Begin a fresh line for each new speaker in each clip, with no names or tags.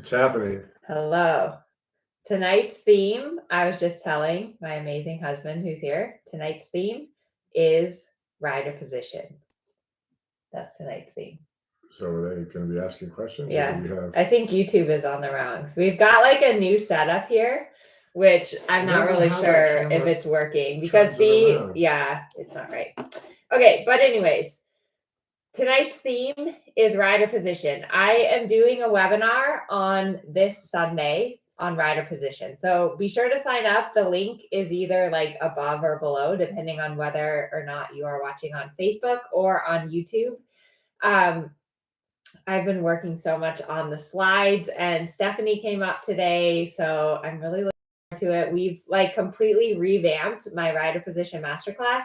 It's happening.
Hello. Tonight's theme, I was just telling my amazing husband who's here, tonight's theme is rider position. That's tonight's theme.
So are they going to be asking questions?
Yeah.
Or do we have...
I think YouTube is on the rounds. We've got like a new setup here, which I'm not really sure if it's working because see, yeah, it's not right. Okay, but anyways, tonight's theme is rider position. I am doing a webinar on this Sunday on rider position. So be sure to sign up. The link is either like above or below, depending on whether or not you are watching on Facebook or on YouTube. I've been working so much on the slides, and Stephanie came up today, so I'm really looking forward to it. We've like completely revamped my rider position masterclass,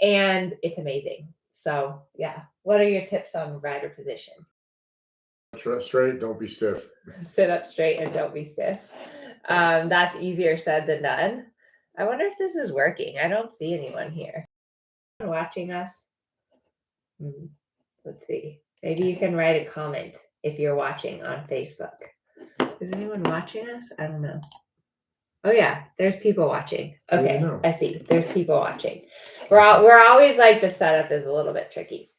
and it's amazing. So yeah, what are your tips on rider position?
Straight, don't be stiff.
Sit up straight and don't be stiff. That's easier said than done. I wonder if this is working. I don't see anyone here watching us. Let's see. Maybe you can write a comment if you're watching on Facebook. Is anyone watching us? I don't know. Oh yeah, there's people watching. Okay, I see. There's people watching. We're always like the setup is a little bit tricky.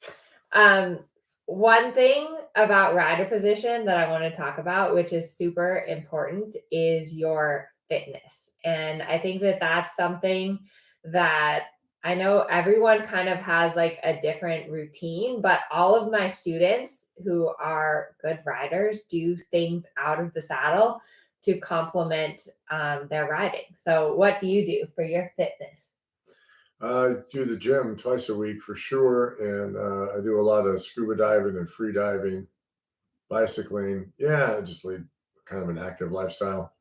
One thing about rider position that I want to talk about, which is super important, is your fitness. And I think that that's something that I know everyone kind of has like a different routine, but all of my students who are good riders do things out of the saddle to complement their riding. So what do you do for your fitness?
I do the gym twice a week for sure. And I do a lot of scuba diving and free diving, bicycling. Yeah, I just lead kind of an active lifestyle.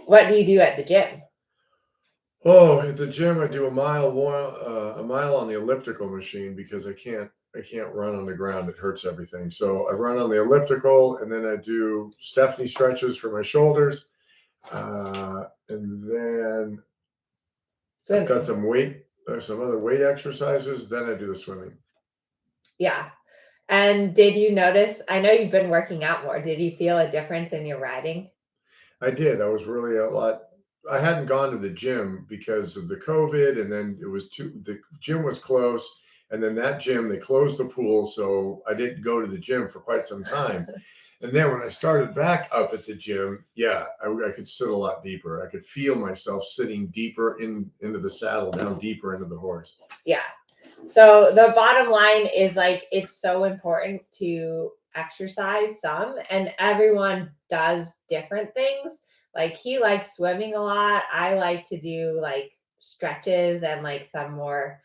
What do you do at the gym?
Oh, at the gym, I do a mile on the elliptical machine because I can't run on the ground. It hurts everything. So I run on the elliptical, and then I do Stephanie stretches for my shoulders. And then I've got some other weight exercises. Then I do the swimming.
Yeah. And did you notice, I know you've been working out more. Did you feel a difference in your riding?
I did. I was really I hadn't gone to the gym because of the COVID, and then the gym was close, and then that gym, they closed the pool. So I didn't go to the gym for quite some time. And then when I started back up at the gym, yeah, I could sit a lot deeper. I could feel myself sitting deeper into the saddle, down deeper into the horse.
Yeah. So the bottom line is like, it's so important to exercise some, and everyone does different things. Like he likes swimming a lot. I like to do like stretches and like some more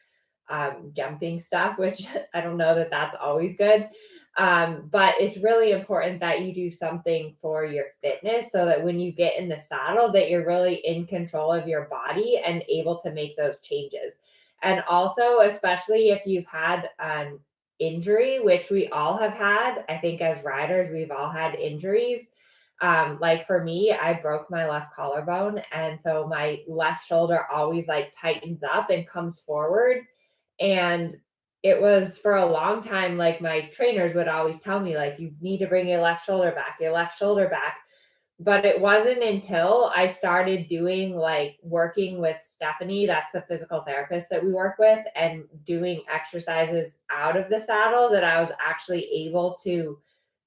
jumping stuff, which I don't know that that's always good. But it's really important that you do something for your fitness so that when you get in the saddle that you're really in control of your body and able to make those changes. And also, especially if you've had an injury, which we all have had, I think as riders, we've all had injuries. Like for me, I broke my left collarbone. And so my left shoulder always like tightens up and comes forward. And it was for a long time, like my trainers would always tell me, like, you need to bring your left shoulder back, your left shoulder back. But it wasn't until I started doing like working with Stephanie, that's the physical therapist that we work with, and doing exercises out of the saddle that I was actually able to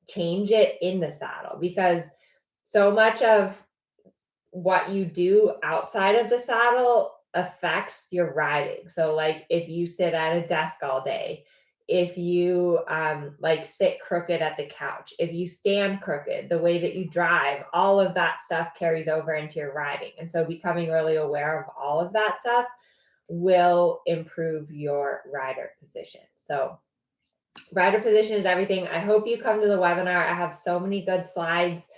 change it in the saddle, because so much of what you do outside of the saddle affects your riding. So like if you sit at a desk all day, if you like sit crooked at the couch, if you stand crooked, the way that you drive, all of that stuff carries over into your riding. And so becoming really aware of all of that stuff will improve your rider position. So rider position is everything. I hope you come to the webinar. I have so many good slides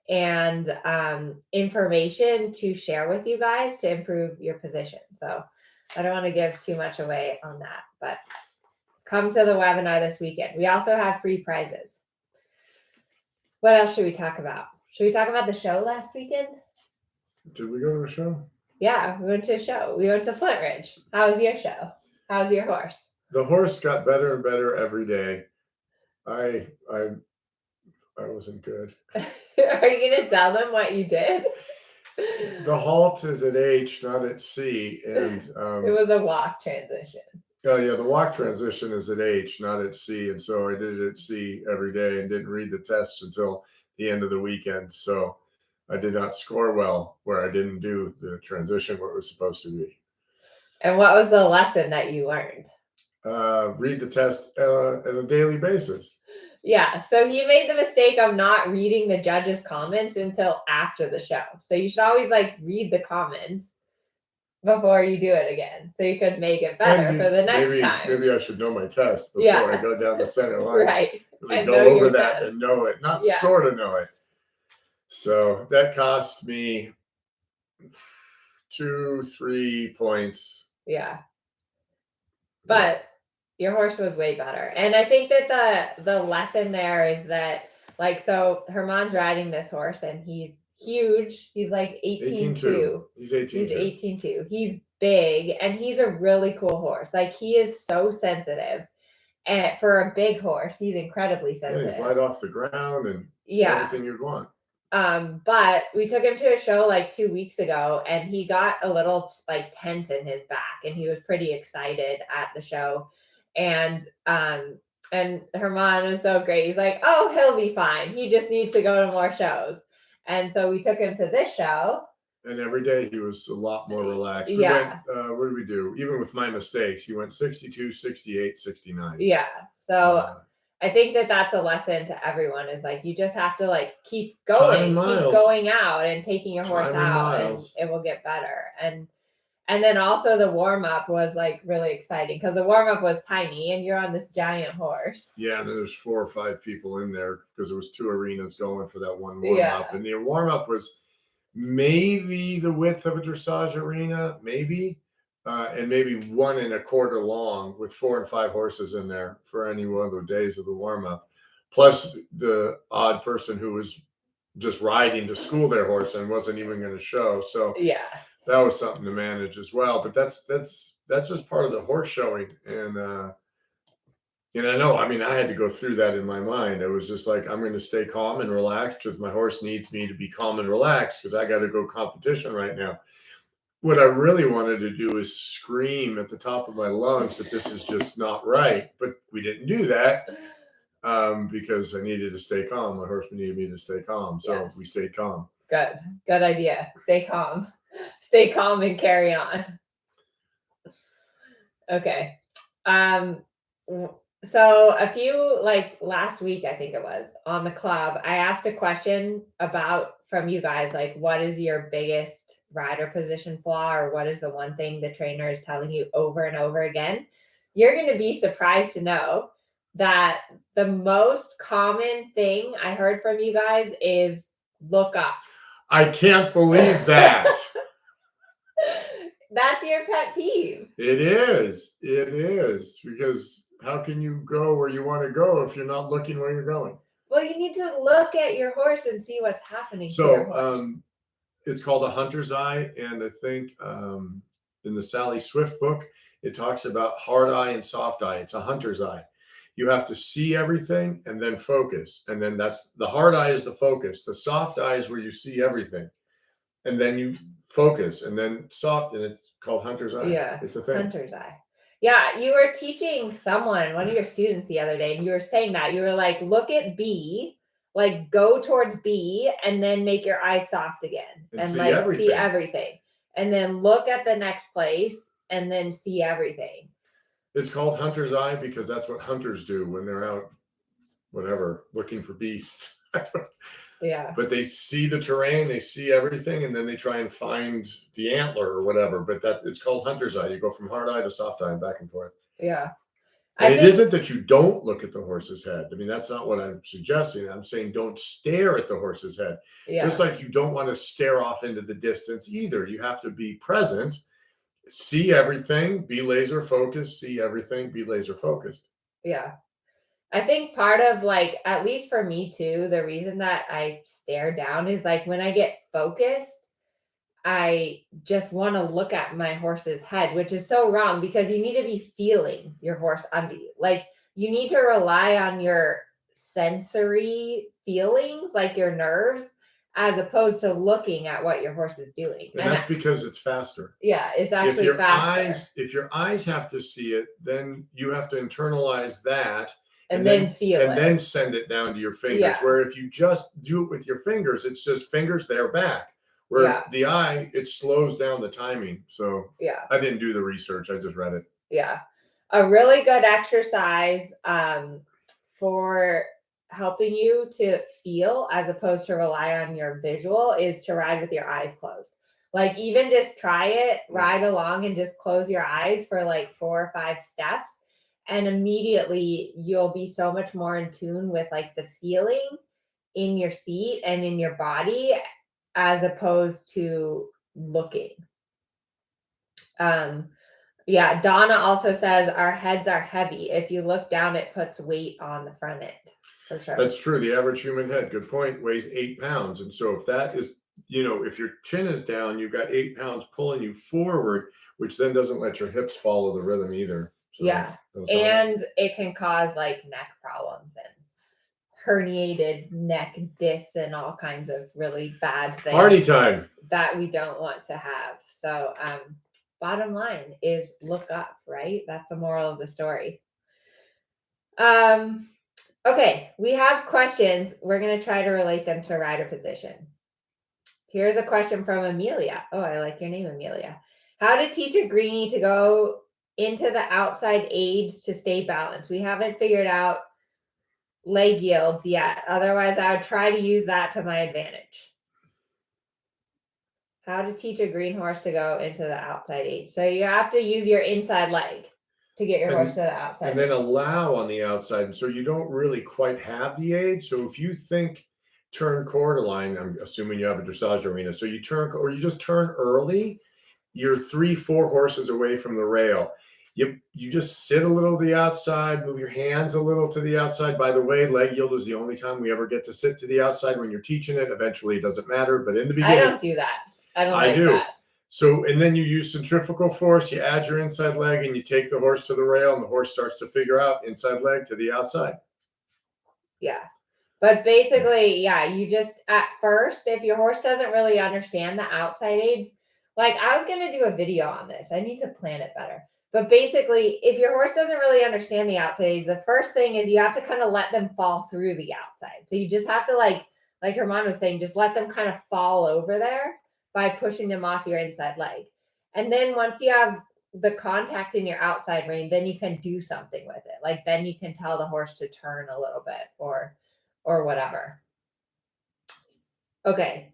and information to share with you guys to improve your position. So I don't want to give too much away on that, but come to the webinar this weekend. We also have free prizes. What else should we talk about? Should we talk about the show last weekend?
Did we go to a show?
Yeah, we went to a show. We went to Flint Ridge. How was your show? How's your horse?
The horse got better and better every day. I wasn't good.
Are you going to tell them what you did?
The halt is at H, not at C, and
It was a walk transition.
oh yeah, the walk transition is at H, not at C, and so I did it at C every day and didn't read the tests until the end of the weekend. So I did not score well where I didn't do the transition where it was supposed to be.
And what was the lesson that you learned?
Read the test on a daily basis.
Yeah, so he made the mistake of not reading the judges' comments until after the show. So you should always like read the comments before you do it again, so you could make it better for the next time.
Maybe I should know my test before I go down the center line.
Right.
Really
And
go
know
over
your
that
test.
and know it, not sort of know it. So that cost me 2-3 points.
Yeah. But your horse was way better. And I think that the lesson there is that, like, so Herman's riding this horse and he's huge. He's like 18.2.
He's 18.2.
He's 18.2. He's big and he's a really cool horse. Like, he is so sensitive. And for a big horse, he's incredibly sensitive.
Yeah, he's light off the ground and everything you'd want.
But we took him to a show like 2 weeks ago and he got a little like tense in his back and he was pretty excited at the show. And Herman was so great. He's like, oh, he'll be fine. He just needs to go to more shows. And so we took him to this show.
And every day he was a lot more relaxed. We went, what did we do? Even with my mistakes, he went 62, 68, 69.
Yeah. So I think that that's a lesson to everyone is like, you just have to like keep going out and taking your horse out and it will get better. And then also the warm up was like really exciting because the warm up was tiny and you're on this giant horse.
Yeah. And then there's 4 or 5 people in there because there was 2 arenas going for that one warm up. And the warm up was maybe the width of a dressage arena, maybe. And maybe 1 1/4 long with 4 and 5 horses in there for any one of the days of the warm up, plus the odd person who was just riding to school their horse and wasn't even going to show. So that was something to manage as well. But that's just part of the horse showing. And I know, I mean, I had to go through that in my mind. It was just like, I'm going to stay calm and relaxed because my horse needs me to be calm and relaxed because I got to go competition right now. What I really wanted to do is scream at the top of my lungs that this is just not right. But we didn't do that because I needed to stay calm. My horseman needed me to stay calm. So we stayed calm.
Good idea. Stay calm. Stay calm and carry on. Okay. So a few, like last week, I think it was on the club, I asked a question from you guys, like, what is your biggest rider position flaw, or what is the one thing the trainer is telling you over and over again? You're going to be surprised to know that the most common thing I heard from you guys is look up.
I can't believe that.
That's your pet peeve.
It is because how can you go where you want to go if you're not looking where you're going?
Well, you need to look at your horse and see what's happening to your horse.
It's called a hunter's eye. And I think in the Sally Swift book, it talks about hard eye and soft eye. It's a hunter's eye. You have to see everything and then focus. And then that's the hard eye is the focus. The soft eye is where you see everything. And then you focus and then soft. And it's called hunter's eye.
Yeah.
It's a thing.
Hunter's eye. Yeah. You were teaching one of your students the other day, and you were saying that. You were like, look at B, like go towards B and then make your eyes soft again. And like see everything. And then look at the next place and then see everything.
It's called hunter's eye because that's what hunters do when they're out, whatever, looking for beasts.
Yeah.
But they see the terrain, they see everything, and then they try and find the antler or whatever. But it's called hunter's eye. You go from hard eye to soft eye, back and forth.
Yeah.
And it isn't that you don't look at the horse's head. I mean, that's not what I'm suggesting. I'm saying don't stare at the horse's head. Yeah. Just like you don't want to stare off into the distance either. You have to be present, see everything, be laser focused, see everything, be laser focused.
Yeah. I think part of, like, at least for me too, the reason that I stare down is like when I get focused, I just want to look at my horse's head, which is so wrong because you need to be feeling your horse under you. Like, you need to rely on your sensory feelings, like your nerves, as opposed to looking at what your horse is doing.
And that's because it's faster.
Yeah, it's actually faster.
If your eyes have to see it, then you have to internalize that
And then feel
and
it.
then send it down to your fingers.
Yeah.
Where if you just do it with your fingers, it's just fingers, they're back. Where the eye, it slows down the timing. So
yeah,
I didn't do the research, I just read it.
Yeah. A really good exercise for helping you to feel as opposed to rely on your visual is to ride with your eyes closed. Like, even just try it, ride along and just close your eyes for like 4 or 5 steps. And immediately you'll be so much more in tune with like the feeling in your seat and in your body as opposed to looking. Yeah, Donna also says our heads are heavy. If you look down, it puts weight on the front end. For sure.
That's true. The average human head, good point, weighs 8 pounds. And so if that is, if your chin is down, you've got 8 pounds pulling you forward, which then doesn't let your hips follow the rhythm either. So
yeah. And it can cause like neck problems and herniated neck discs and all kinds of really bad things.
Party time.
That we don't want to have. So, bottom line is look up, right? That's the moral of the story. Okay, we have questions. We're going to try to relate them to rider position. Here's a question from Amelia. Oh, I like your name, Amelia. How to teach a greenie to go into the outside aids to stay balanced. We haven't figured out leg yields yet. Otherwise, I would try to use that to my advantage. How to teach a green horse to go into the outside aids. So you have to use your inside leg to get your horse to the outside.
And then allow on the outside. And so you don't really quite have the aid. So if you think turn quarter line, I'm assuming you have a dressage arena. So you turn, or you just turn early, you're 3-4 horses away from the rail. You just sit a little to the outside, move your hands a little to the outside. By the way, leg yield is the only time we ever get to sit to the outside when you're teaching it. Eventually it doesn't matter, but in the beginning.
I don't do that. I do. That.
So, and then you use centrifugal force, you add your inside leg and you take the horse to the rail and the horse starts to figure out inside leg to the outside.
Yeah. But basically, yeah, you just, at first, if your horse doesn't really understand the outside aids, like I was going to do a video on this. I need to plan it better. But basically, if your horse doesn't really understand the outside aids, the first thing is you have to kind of let them fall through the outside. So you just have to like Herman was saying, just let them kind of fall over there by pushing them off your inside leg. And then once you have the contact in your outside rein, then you can do something with it. Like then you can tell the horse to turn a little bit or whatever. Okay.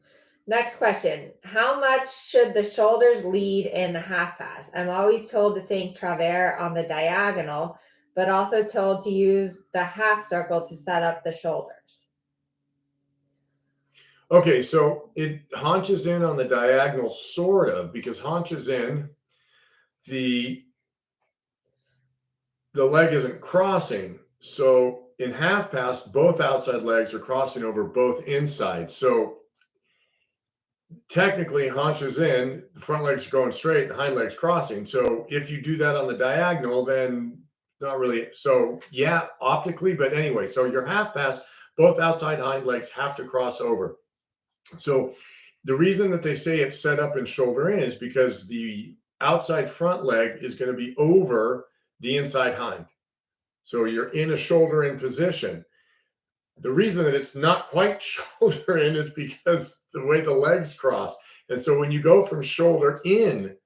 Next question. How much should the shoulders lead in the half pass? I'm always told to think travers on the diagonal, but also told to use the half circle to set up the shoulders.
Okay, so it haunches in on the diagonal, sort of, because haunches in, the leg isn't crossing. So in half pass, both outside legs are crossing over both inside. So technically haunches in, the front legs are going straight, the hind legs crossing. So if you do that on the diagonal, then not really. So yeah, optically, but anyway, so your half pass, both outside hind legs have to cross over. So the reason that they say it's set up in shoulder in is because the outside front leg is going to be over the inside hind. So you're in a shoulder in position. The reason that it's not quite shoulder in is because the way the legs cross. And so when you go from shoulder in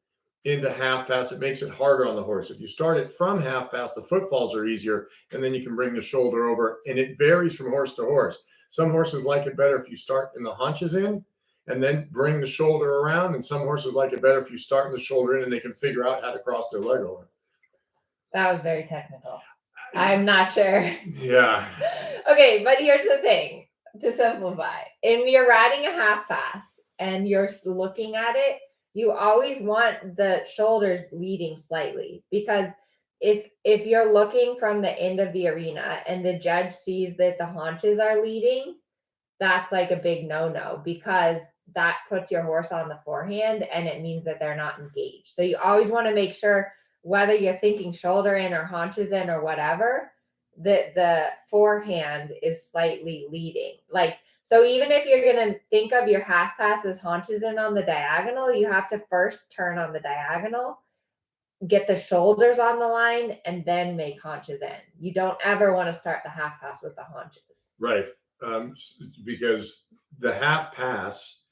into half pass, it makes it harder on the horse. If you start it from half pass, the footfalls are easier, and then you can bring the shoulder over, and it varies from horse to horse. Some horses like it better if you start in the haunches in and then bring the shoulder around, and some horses like it better if you start in the shoulder in and they can figure out how to cross their leg over.
That was very technical. I'm not sure.
Yeah.
Okay, but here's the thing, to simplify. If you're riding a half pass and you're looking at it, you always want the shoulders leading slightly, because if you're looking from the end of the arena and the judge sees that the haunches are leading, that's like a big no-no, because that puts your horse on the forehand and it means that they're not engaged. So you always want to make sure, whether you're thinking shoulder in or haunches in or whatever, the forehand is slightly leading. Like, so even if you're going to think of your half pass as haunches in on the diagonal, you have to first turn on the diagonal, get the shoulders on the line, and then make haunches in. You don't ever want to start the half pass with the haunches.
Right. Because the half pass,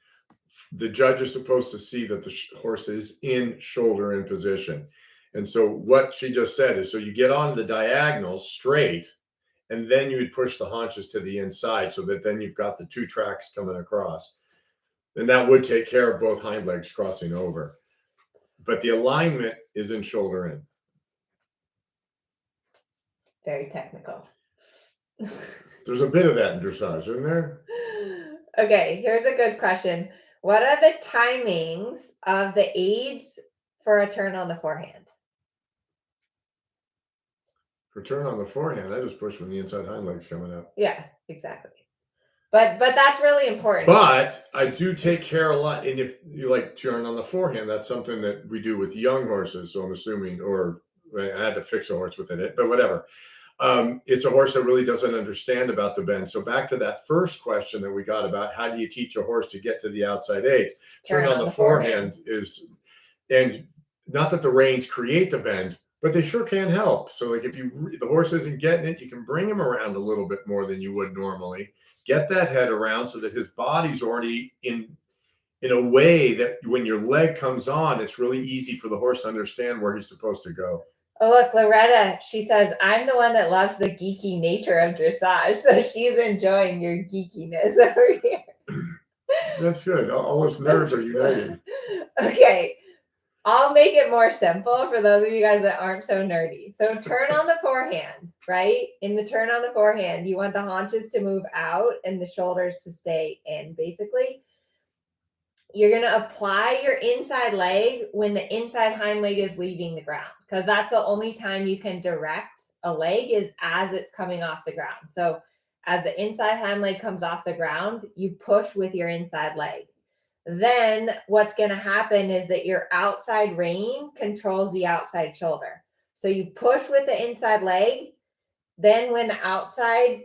the judge is supposed to see that the horse is in shoulder in position. And so what she just said is, so you get on the diagonal straight, and then you would push the haunches to the inside so that then you've got the two tracks coming across. And that would take care of both hind legs crossing over. But the alignment is in shoulder in.
Very technical.
There's a bit of that in dressage, isn't there?
Okay, here's a good question. What are the timings of the aids for a turn on the forehand?
For turn on the forehand, I just push when the inside hind leg's coming up.
Yeah, exactly. But that's really important.
But I do take care a lot. And if you like turn on the forehand, that's something that we do with young horses. So I'm assuming, or I had to fix a horse within it, but whatever. It's a horse that really doesn't understand about the bend. So back to that first question that we got about how do you teach a horse to get to the outside aids? Turn on the forehand is, and not that the reins create the bend, but they sure can help. So like if the horse isn't getting it, you can bring him around a little bit more than you would normally. Get that head around so that his body's already in a way that when your leg comes on, it's really easy for the horse to understand where he's supposed to go.
Oh, look, Loretta, she says, I'm the one that loves the geeky nature of dressage. So she's enjoying your geekiness over here.
That's good. All us nerds are united.
Okay. I'll make it more simple for those of you guys that aren't so nerdy. So turn on the forehand, right? In the turn on the forehand, you want the haunches to move out and the shoulders to stay in, basically. You're going to apply your inside leg when the inside hind leg is leaving the ground, because that's the only time you can direct a leg is as it's coming off the ground. So as the inside hind leg comes off the ground, you push with your inside leg. Then what's going to happen is that your outside rein controls the outside shoulder. So you push with the inside leg. Then when the outside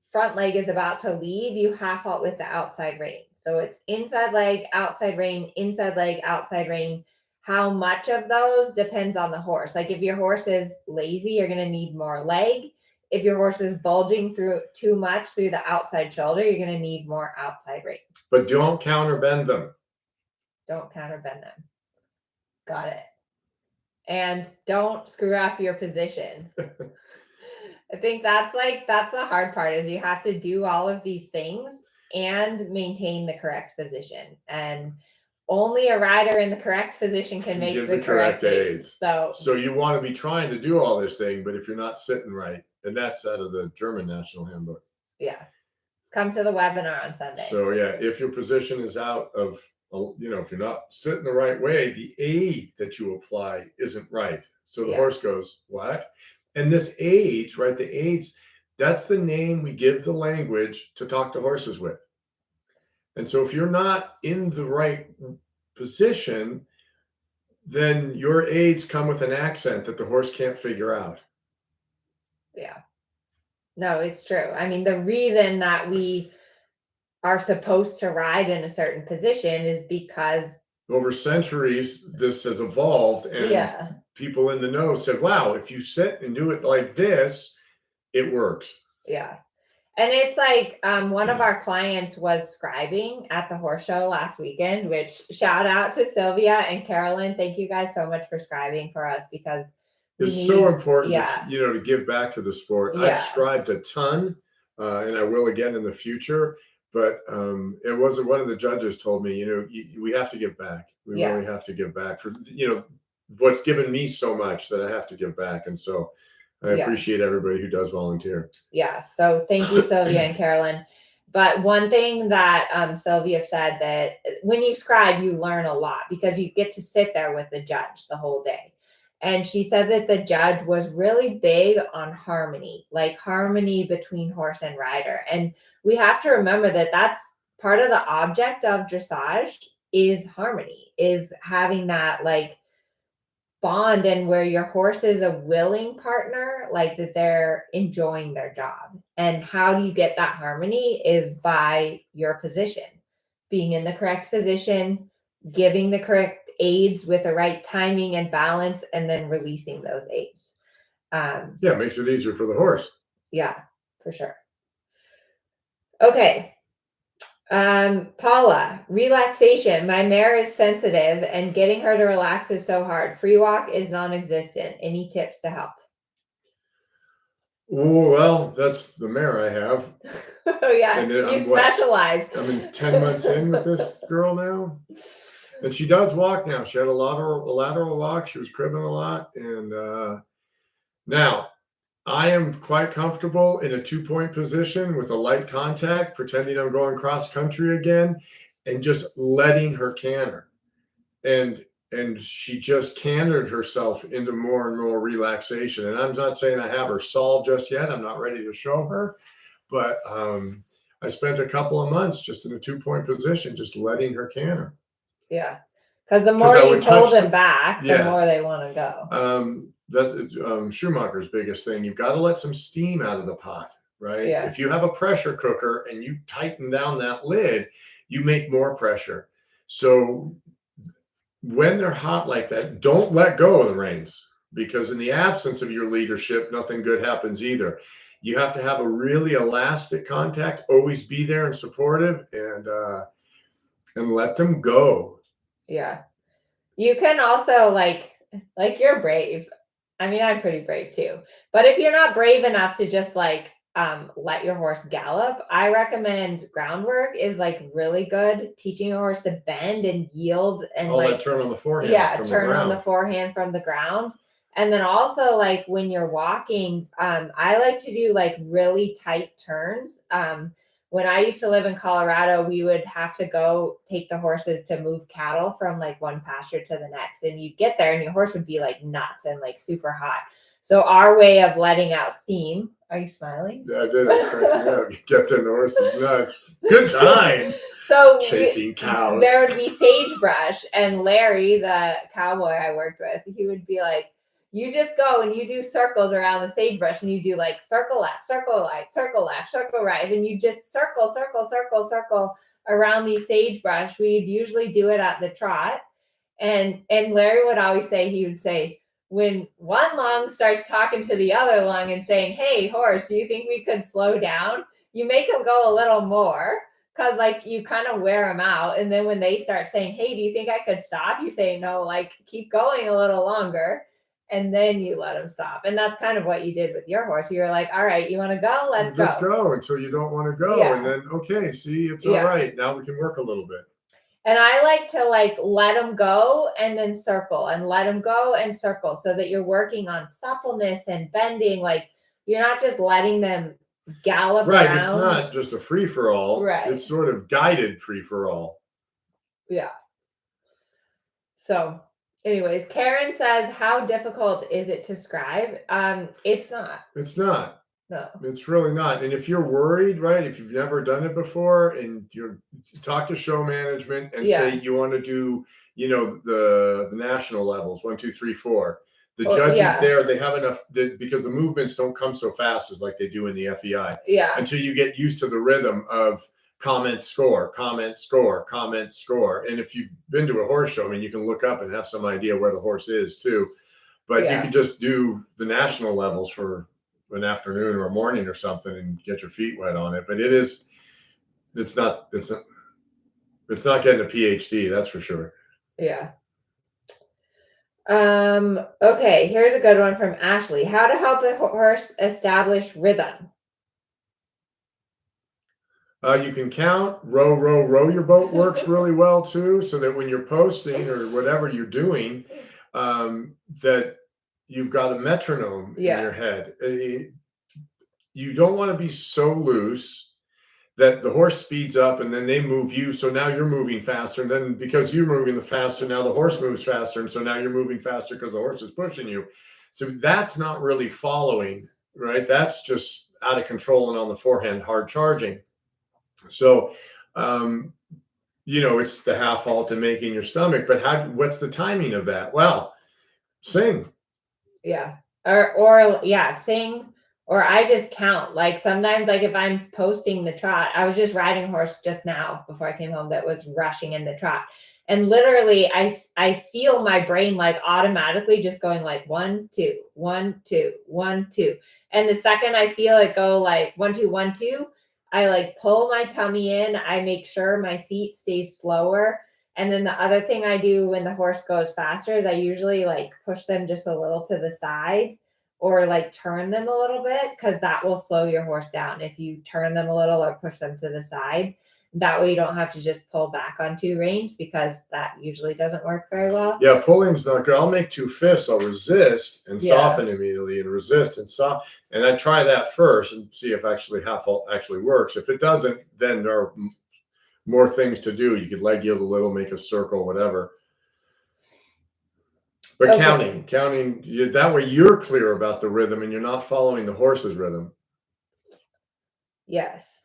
front leg is about to leave, you half halt with the outside rein. So it's inside leg, outside rein, inside leg, outside rein. How much of those depends on the horse. Like if your horse is lazy, you're going to need more leg. If your horse is bulging through too much through the outside shoulder, you're going to need more outside rein.
But don't counterbend them.
Don't counterbend them. Got it. And don't screw up your position. I think that's the hard part is you have to do all of these things and maintain the correct position. And only a rider in the correct position can make the correct aids. So
you want to be trying to do all this thing, but if you're not sitting right, and that's out of the German National Handbook.
Yeah. Come to the webinar on Sunday.
So yeah, if your position is out of, if you're not sitting the right way, the aid that you apply isn't right. So the horse goes, what? And this aids, right? The aids, that's the name we give the language to talk to horses with. And so if you're not in the right position, then your aids come with an accent that the horse can't figure out.
Yeah. No, it's true. I mean, the reason that we are supposed to ride in a certain position is because
over centuries, this has evolved, and people in the know said, wow, if you sit and do it like this, it works.
Yeah. And it's like one of our clients was scribing at the horse show last weekend, which shout out to Sylvia and Carolyn. Thank you guys so much for scribing for us because
it's so important to give back to the sport. I've scribed a ton and I will again in the future. But it was one of the judges told me, we have to give back. We really have to give back for, what's given me so much that I have to give back. And so I appreciate everybody who does volunteer.
Yeah. So thank you, Sylvia and Carolyn. But one thing that Sylvia said that when you scribe, you learn a lot because you get to sit there with the judge the whole day. And she said that the judge was really big on harmony, like harmony between horse and rider. And we have to remember that that's part of the object of dressage is harmony, is having that like bond and where your horse is a willing partner, like that they're enjoying their job. And how do you get that harmony is by your position, being in the correct position, giving the correct aids with the right timing and balance, and then releasing those aids.
Yeah, it makes it easier for the horse.
Yeah, for sure. Okay. Paula, relaxation. My mare is sensitive and getting her to relax is so hard. Free walk is non-existent. Any tips to help?
Oh, well, that's the mare I have.
Oh yeah,
And
you
I'm
specialize.
I'm in 10 months in with this girl now. And she does walk now. She had a lateral walk. She was cribbing a lot. And now I am quite comfortable in a 2-point position with a light contact, pretending I'm going cross country again, and just letting her canter. And she just cantered herself into more and more relaxation. And I'm not saying I have her solved just yet. I'm not ready to show her, but I spent a couple of months just in a 2-point position, just letting her canter.
Yeah, because the more you hold them back, the
Yeah.
more they want to go.
That's Schumacher's biggest thing. You've got to let some steam out of the pot, right?
Yeah.
If you have a pressure cooker and you tighten down that lid, you make more pressure. So when they're hot like that, don't let go of the reins, because in the absence of your leadership, nothing good happens either. You have to have a really elastic contact, always be there and supportive, and let them go.
Yeah. You can also like you're brave. I mean, I'm pretty brave too. But if you're not brave enough to just like let your horse gallop, I recommend groundwork is like really good. Teaching a horse to bend and yield and
that turn on the forehand.
Yeah, turn on the forehand from the ground. And then also like when you're walking, I like to do like really tight turns. When I used to live in Colorado, we would have to go take the horses to move cattle from like one pasture to the next. And you'd get there and your horse would be like nuts and like super hot. So our way of letting out steam. Are you smiling?
Yeah, I did. Yeah, get the horses nuts. Good times.
So
chasing cows.
There would be sagebrush, and Larry, the cowboy I worked with, he would be like, you just go and you do circles around the sagebrush and you do like circle left, circle right, circle left, circle right. And you just circle around these sagebrush. We'd usually do it at the trot. And Larry would always say, he would say, when one lung starts talking to the other lung and saying, hey, horse, do you think we could slow down? You make them go a little more because like you kind of wear them out. And then when they start saying, hey, do you think I could stop? You say, no, like keep going a little longer. And then you let them stop. And that's kind of what you did with your horse. You're like, all right, you want to go? Let's go.
Just go until you don't want to go.
Yeah.
And then, okay, see, it's all right. Now we can work a little bit.
And I like to like let them go and then circle and let them go and circle so that you're working on suppleness and bending. Like you're not just letting them gallop
right.
around.
It's not just a free for all.
Right.
It's sort of guided free for all.
Yeah. So anyways, Karen says, how difficult is it to scribe? It's not.
It's not.
No.
It's really not. And if you're worried, right, if you've never done it before and you talk to show management and say you want to do, the national levels, 1, 2, 3, 4. The judges there, they have enough because the movements don't come so fast as like they do in the FEI.
Yeah.
Until you get used to the rhythm of comment, score, comment, score, comment, score. And if you've been to a horse show, I mean, you can look up and have some idea where the horse is too. But you could just do the national levels for an afternoon or a morning or something and get your feet wet on it. But it's not getting a PhD, that's for sure.
Yeah. Okay, here's a good one from Ashley. How to help a horse establish rhythm.
You can count, row your boat works really well too, so that when you're posting or whatever you're doing, that you've got a metronome in your head. You don't want to be so loose that the horse speeds up and then they move you. So now you're moving faster. And then because you're moving the faster, now the horse moves faster. And so now you're moving faster because the horse is pushing you. So that's not really following, right? That's just out of control and on the forehand, hard charging. So, it's the half halt and making your stomach. But what's the timing of that? Well, Sing.
Yeah. Or yeah, sing, or I just count. Like sometimes, like if I'm posting the trot, I was just riding a horse just now before I came home that was rushing in the trot. And literally I feel my brain like automatically just going like 1, 2, 1, 2, 1, 2. And the second I feel it go like 1, 2, 1, 2, I like pull my tummy in. I make sure my seat stays slower. And then the other thing I do when the horse goes faster is I usually like push them just a little to the side or like turn them a little bit, because that will slow your horse down. If you turn them a little or push them to the side, that way you don't have to just pull back on 2 reins, because that usually doesn't work very well.
Yeah, pulling's not good. I'll make 2 fists. I'll resist and
Yeah.
soften immediately, and resist and soft. And I try that first and see if actually half actually works. If it doesn't, then there are more things to do. You could leg yield a little, make a circle, whatever. But
Okay.
counting, that way you're clear about the rhythm and you're not following the horse's rhythm.
Yes.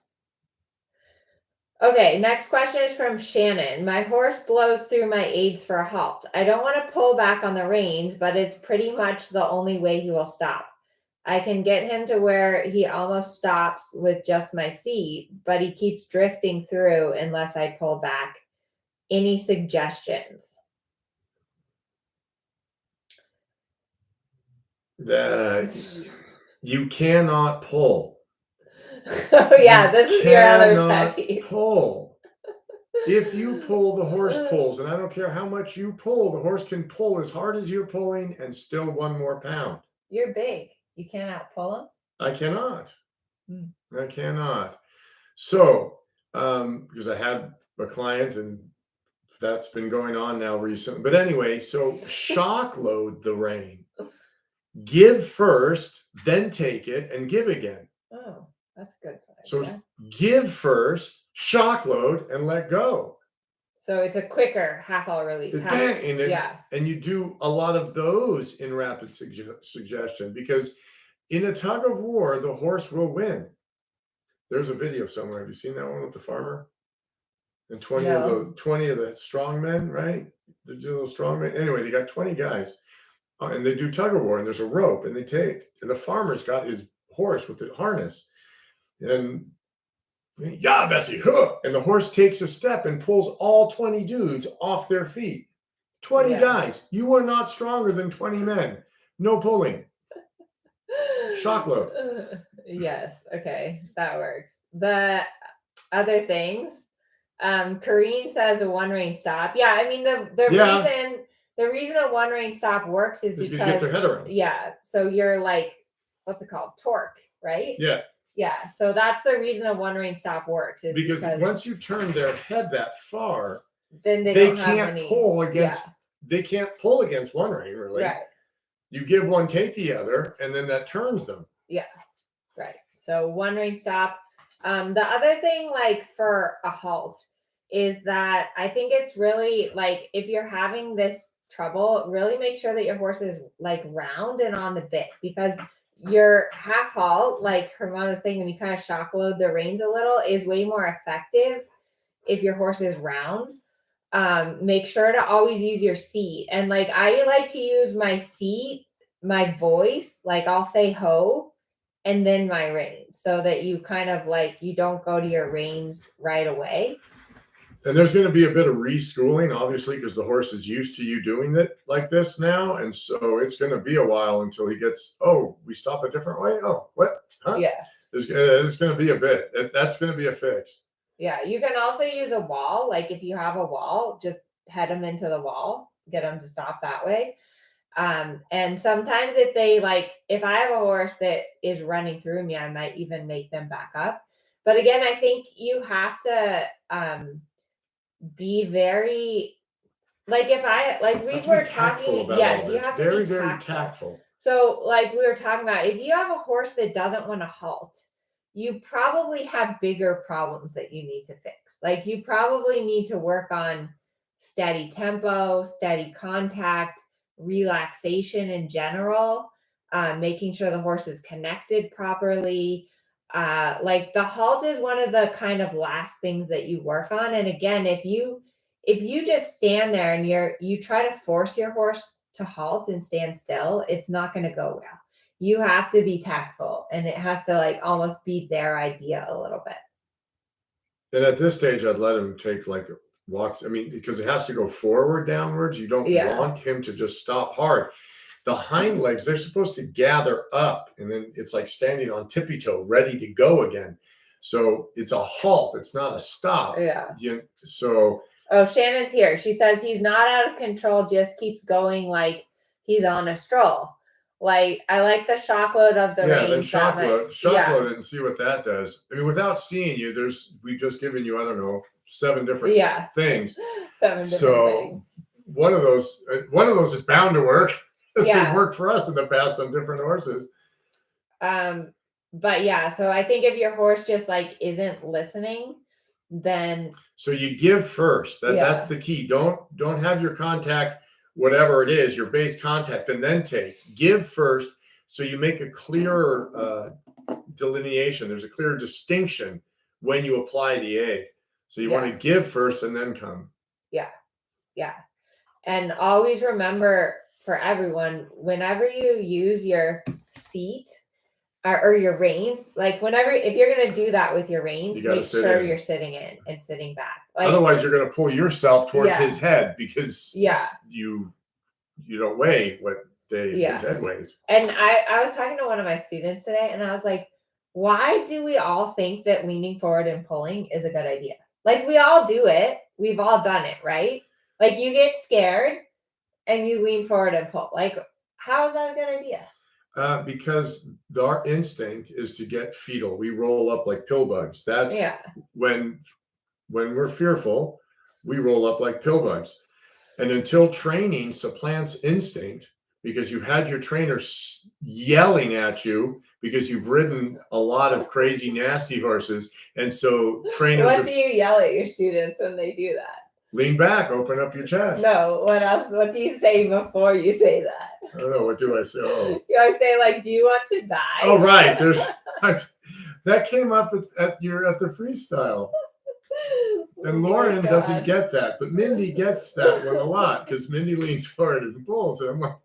Okay, next question is from Shannon. My horse blows through my aids for a halt. I don't want to pull back on the reins, but it's pretty much the only way he will stop. I can get him to where he almost stops with just my seat, but he keeps drifting through unless I pull back. Any suggestions?
You cannot pull.
Oh yeah, this is your other pet
Cannot
peeve.
pull. If you pull, the horse pulls, and I don't care how much you pull, the horse can pull as hard as you're pulling and still 1 more pound.
You're big. You cannot pull him?
I cannot.
Hmm.
I cannot. So, because I had a client and that's been going on now recently. But anyway, so shock load the rein. Give first, then take it and give again.
Oh, that's good.
So give first, shock load, and let go.
So it's a quicker half hour release.
Yeah. And you do a lot of those in rapid suggestion, because in a tug of war, the horse will win. There's a video somewhere. Have you seen that one with the farmer? And 20 of the strong men, right? They do those strong men. Anyway, they got 20 guys, and they do tug of war, and there's a rope, and and the farmer's got his horse with the harness, and yeah, Bessie, huh, and the horse takes a step and pulls all 20 dudes off their feet. 20 guys. You are not stronger than 20 men. No pulling. Shock load.
Yes. Okay. That works. The other things, Kareem says a 1 rein stop. Yeah. I mean, the reason a 1 rein stop works is because
you get their head around.
Yeah. So you're like, what's it called? Torque, right?
Yeah.
Yeah. So that's the reason a 1 rein stop works, is
because once you turn their head that far,
then
they can't pull against.
Yeah.
They can't pull against 1 rein, really.
Right.
You give one, take the other, and then that turns them.
Yeah. Right. So 1 rein stop. The other thing, like for a halt, is that I think it's really like, if you're having this trouble, really make sure that your horse is like round and on the bit, because your half halt, like Herman was saying, when you kind of shock load the reins a little, is way more effective if your horse is round. Make sure to always use your seat. And like, I like to use my seat, my voice, like I'll say ho, and then my reins, so that you kind of like, you don't go to your reins right away.
And there's going to be a bit of reschooling, obviously, because the horse is used to you doing it like this now. And so it's going to be a while until he gets, oh, we stop a different way? Oh, what? Huh?
Yeah.
It's going to be a bit. That's going to be a fix.
Yeah. You can also use a wall. Like if you have a wall, just head them into the wall, get them to stop that way. And sometimes if I have a horse that is running through me, I might even make them back up. But again, I think you have to, be very, like if I, like we were talking, yes, you have to be
very tactful.
So like we were talking about, if you have a horse that doesn't want to halt, you probably have bigger problems that you need to fix. Like you probably need to work on steady tempo, steady contact, relaxation in general, making sure the horse is connected properly. Like the halt is one of the kind of last things that you work on. And again, if you just stand there and you try to force your horse to halt and stand still, it's not going to go well. You have to be tactful, and it has to like almost be their idea a little bit.
And at this stage, I'd let him take like walks. I mean, because it has to go forward, downwards. You don't want him to just stop hard. The hind legs, they're supposed to gather up, and then it's like standing on tippy toe, ready to go again. So it's a halt. It's not a stop.
Yeah.
So.
Oh, Shannon's here. She says he's not out of control, just keeps going like he's on a stroll. Like, I like the shock load of the reins.
Then shock load it and see what that does. I mean, without seeing you, we've just given you, I don't know, 7 different things.
7 different things.
One of those is bound to work. They've worked for us in the past on different horses.
But yeah, so I think if your horse just like isn't listening, then
so you give first. That's the key. Don't have your contact, whatever it is, your base contact, and then take. Give first, so you make a clearer delineation. There's a clear distinction when you apply the aid. So you want to give first and then come.
Yeah. And always remember, for everyone, whenever you use your seat or your reins, like if you're going to do that with your reins, make sure you're sitting in and sitting back. Like,
otherwise, you're going to pull yourself towards his head, because you don't weigh what his head weighs.
And I was talking to one of my students today, and I was like, why do we all think that leaning forward and pulling is a good idea? Like, we all do it. We've all done it, right? Like, you get scared and you lean forward and pull. Like, how is that a good idea?
Because our instinct is to get fetal. We roll up like pill bugs. That's when we're fearful, we roll up like pill bugs. And until training supplants instinct, because you've had your trainer yelling at you because you've ridden a lot of crazy, nasty horses. And so trainers.
What do you yell at your students when they do that?
Lean back, open up your chest.
No, what else? What do you say before you say that?
I don't know. What do I say? Oh.
You always say, like, do you want to die?
Oh, right. That came up at the freestyle. And Lauren doesn't get that, but Mindy gets that one a lot, because Mindy leans forward and pulls. And I'm like,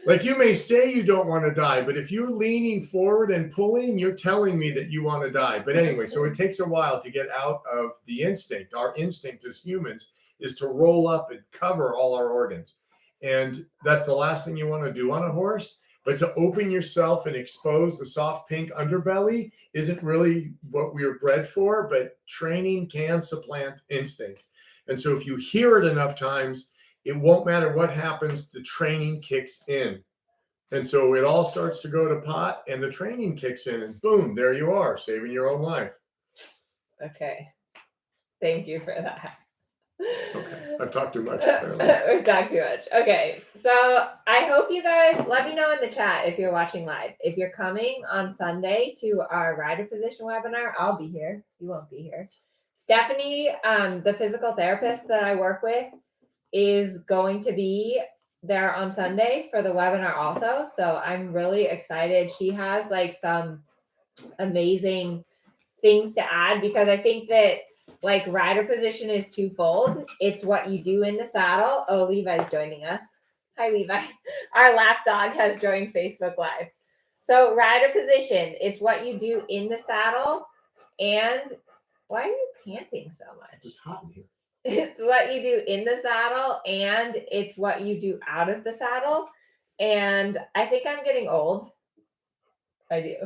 like, you may say you don't want to die, but if you're leaning forward and pulling, you're telling me that you want to die. But anyway, so it takes a while to get out of the instinct. Our instinct as humans is to roll up and cover all our organs. And that's the last thing you want to do on a horse. But to open yourself and expose the soft pink underbelly isn't really what we were bred for, but training can supplant instinct. And so if you hear it enough times, it won't matter what happens, the training kicks in. And so it all starts to go to pot, and the training kicks in, and boom, there you are, saving your own life.
Okay. Thank you for that.
Okay. I've talked too much.
We've talked too much. Okay. So I hope you guys let me know in the chat if you're watching live. If you're coming on Sunday to our rider position webinar, I'll be here. You won't be here. Stephanie, the physical therapist that I work with, is going to be there on Sunday for the webinar also. So I'm really excited. She has like some amazing things to add, because I think that like rider position is twofold. It's what you do in the saddle. Oh, Levi's joining us. Hi, Levi. Our lap dog has joined Facebook Live. So rider position, it's what you do in the saddle. And why are you panting so much?
It's hot in here.
It's what you do in the saddle, and it's what you do out of the saddle. And I think I'm getting old. I do.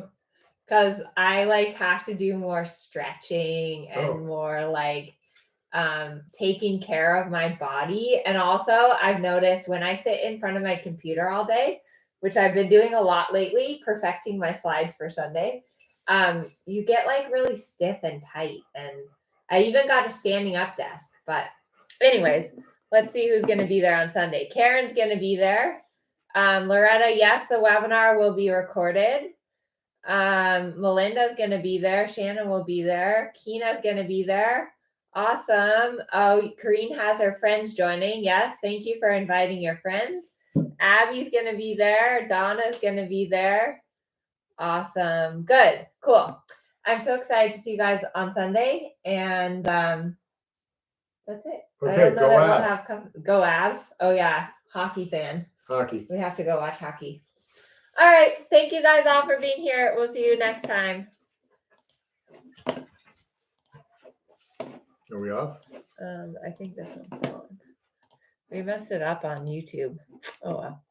Because I like have to do more stretching and more like taking care of my body. And also I've noticed when I sit in front of my computer all day, which I've been doing a lot lately, perfecting my slides for Sunday, you get like really stiff and tight. And I even got a standing up desk. But anyways, let's see who's going to be there on Sunday. Karen's going to be there. Loretta, yes, the webinar will be recorded. Melinda's going to be there. Shannon will be there. Keena's going to be there. Awesome. Oh, Karine has her friends joining. Yes, thank you for inviting your friends. Abby's going to be there. Donna's going to be there. Awesome. Good. Cool. I'm so excited to see you guys on Sunday. And that's it.
Okay, go Avs.
Go Avs. Oh, yeah. hockey fan.
Hockey.
We have to go watch hockey. All right. Thank you guys all for being here. We'll see you next time.
Are we off?
I think this one's still on. We messed it up on YouTube. Oh well.